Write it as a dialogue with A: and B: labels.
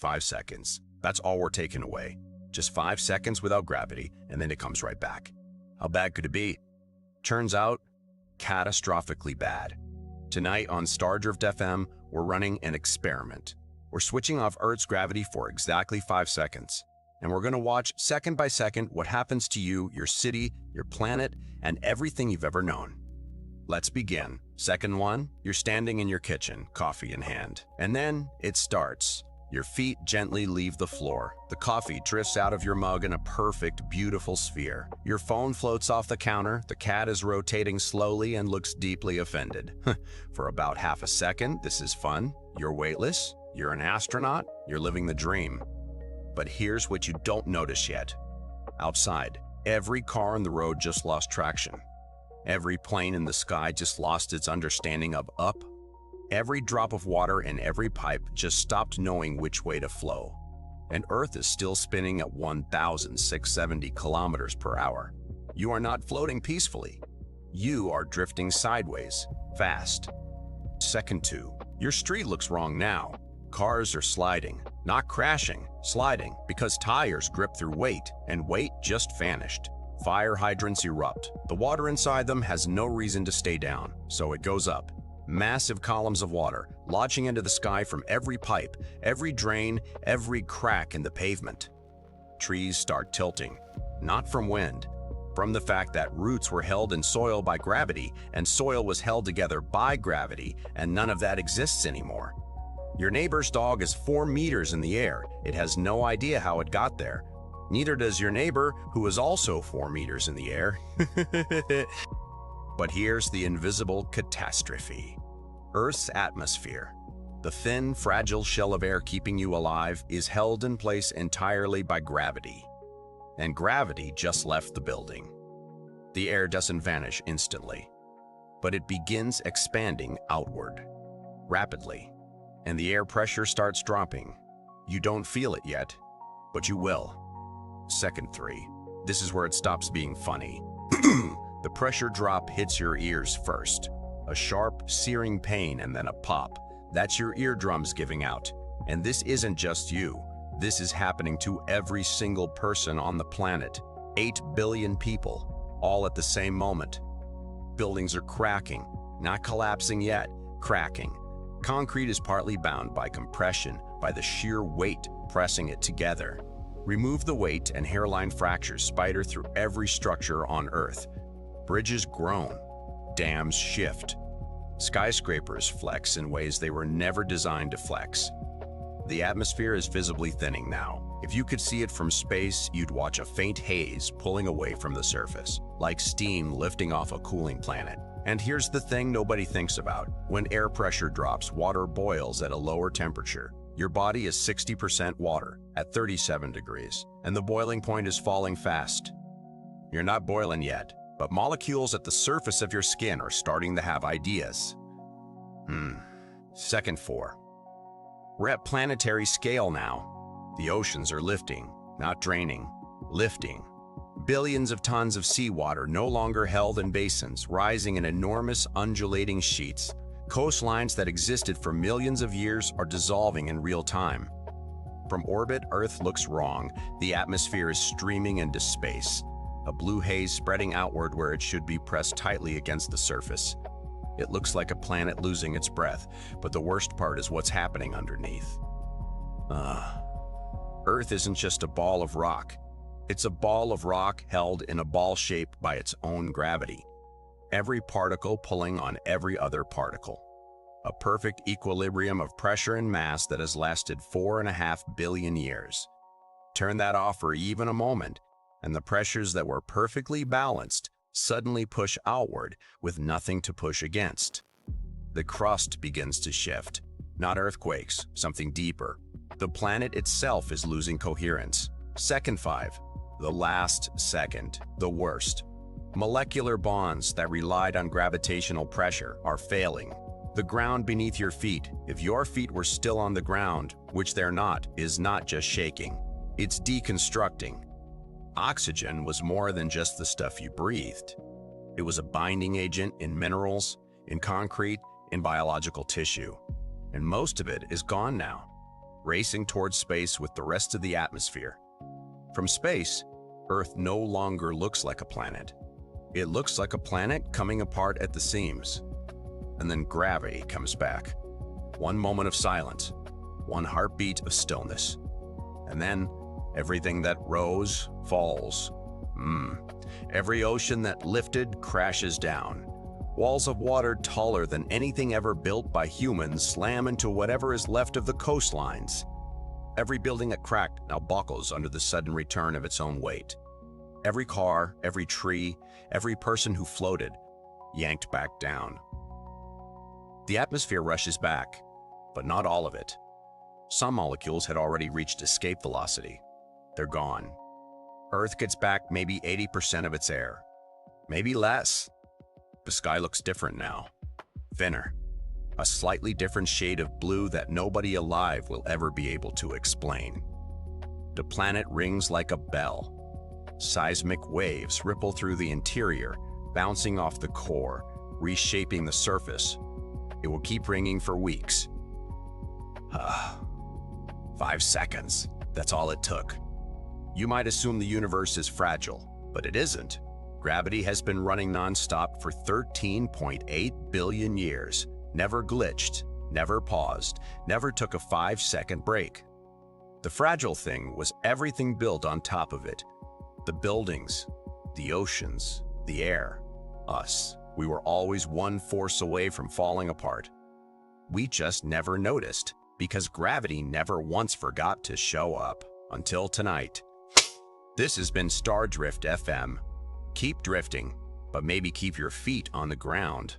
A: 5 seconds. That's all we're taking away. Just 5 seconds without gravity, and then it comes right back. How bad could it be? Turns out, catastrophically bad. Tonight on Stardrift FM, we're running an experiment. We're switching off Earth's gravity for exactly 5 seconds. And we're going to watch second by second what happens to you, your city, your planet, and everything you've ever known. Let's begin. Second one, you're standing in your kitchen, coffee in hand. And then it starts. Your feet gently leave the floor. The coffee drifts out of your mug in a perfect, beautiful sphere. Your phone floats off the counter. The cat is rotating slowly and looks deeply offended. For about half a second, this is fun. You're weightless. You're an astronaut. You're living the dream. But here's what you don't notice yet. Outside, every car on the road just lost traction. Every plane in the sky just lost its understanding of up. Every drop of water in every pipe just stopped knowing which way to flow. And Earth is still spinning at 1,670 kilometers per hour. You are not floating peacefully. You are drifting sideways, fast. Second two, your street looks wrong now. Cars are sliding, not crashing, sliding because tires grip through weight, and weight just vanished. Fire hydrants erupt. The water inside them has no reason to stay down, so it goes up. Massive columns of water launching into the sky from every pipe, every drain, every crack in the pavement. Trees start tilting, not from wind, from the fact that roots were held in soil by gravity, and soil was held together by gravity, and none of that exists anymore. Your neighbor's dog is 4 meters in the air. It has no idea how it got there. Neither does your neighbor, who is also 4 meters in the air. But here's the invisible catastrophe. Earth's atmosphere, the thin, fragile shell of air keeping you alive, is held in place entirely by gravity. And gravity just left the building. The air doesn't vanish instantly, but it begins expanding outward, rapidly. And the air pressure starts dropping. You don't feel it yet, but you will. Second three. This is where it stops being funny. The pressure drop hits your ears first. A sharp, searing pain and then a pop. That's your eardrums giving out. And this isn't just you. This is happening to every single person on the planet. 8 billion people, all at the same moment. Buildings are cracking, not collapsing yet, cracking. Concrete is partly bound by compression, by the sheer weight pressing it together. Remove the weight and hairline fractures spider through every structure on Earth. Bridges groan, dams shift. Skyscrapers flex in ways they were never designed to flex. The atmosphere is visibly thinning now. If you could see it from space, you'd watch a faint haze pulling away from the surface, like steam lifting off a cooling planet. And here's the thing nobody thinks about. When air pressure drops, water boils at a lower temperature. Your body is 60% water at 37 degrees, and the boiling point is falling fast. You're not boiling yet, but molecules at the surface of your skin are starting to have ideas. Second four. We're at planetary scale now. The oceans are lifting, not draining, lifting. Billions of tons of seawater no longer held in basins, rising in enormous undulating sheets. Coastlines that existed for millions of years are dissolving in real time. From orbit, Earth looks wrong. The atmosphere is streaming into space, a blue haze spreading outward where it should be pressed tightly against the surface. It looks like a planet losing its breath, but the worst part is what's happening underneath. Earth isn't just a ball of rock. It's a ball of rock held in a ball shape by its own gravity. Every particle pulling on every other particle. A perfect equilibrium of pressure and mass that has lasted 4.5 billion years. Turn that off for even a moment, and the pressures that were perfectly balanced suddenly push outward with nothing to push against. The crust begins to shift. Not earthquakes, something deeper. The planet itself is losing coherence. Second five. The last second, the worst. Molecular bonds that relied on gravitational pressure are failing. The ground beneath your feet, if your feet were still on the ground, which they're not, is not just shaking. It's deconstructing. Oxygen was more than just the stuff you breathed. It was a binding agent in minerals, in concrete, in biological tissue. And most of it is gone now. racing towards space with the rest of the atmosphere. From space, Earth no longer looks like a planet. It looks like a planet coming apart at the seams. And then gravity comes back. One moment of silence, one heartbeat of stillness. And then everything that rose falls. Every ocean that lifted crashes down. Walls of water taller than anything ever built by humans slam into whatever is left of the coastlines. Every building that cracked now buckles under the sudden return of its own weight. Every car, every tree, every person who floated, yanked back down. The atmosphere rushes back, but not all of it. Some molecules had already reached escape velocity. They're gone. Earth gets back maybe 80% of its air. Maybe less. The sky looks different now. Thinner. A slightly different shade of blue that nobody alive will ever be able to explain. The planet rings like a bell. Seismic waves ripple through the interior, bouncing off the core, reshaping the surface. It will keep ringing for weeks. 5 seconds. That's all it took. You might assume the universe is fragile, but it isn't. Gravity has been running nonstop for 13.8 billion years. Never glitched, never paused, never took a 5-second break. The fragile thing was everything built on top of it. The buildings, the oceans, the air, us. We were always one force away from falling apart. We just never noticed because gravity never once forgot to show up until tonight. This has been Stardrift FM. Keep drifting, but maybe keep your feet on the ground.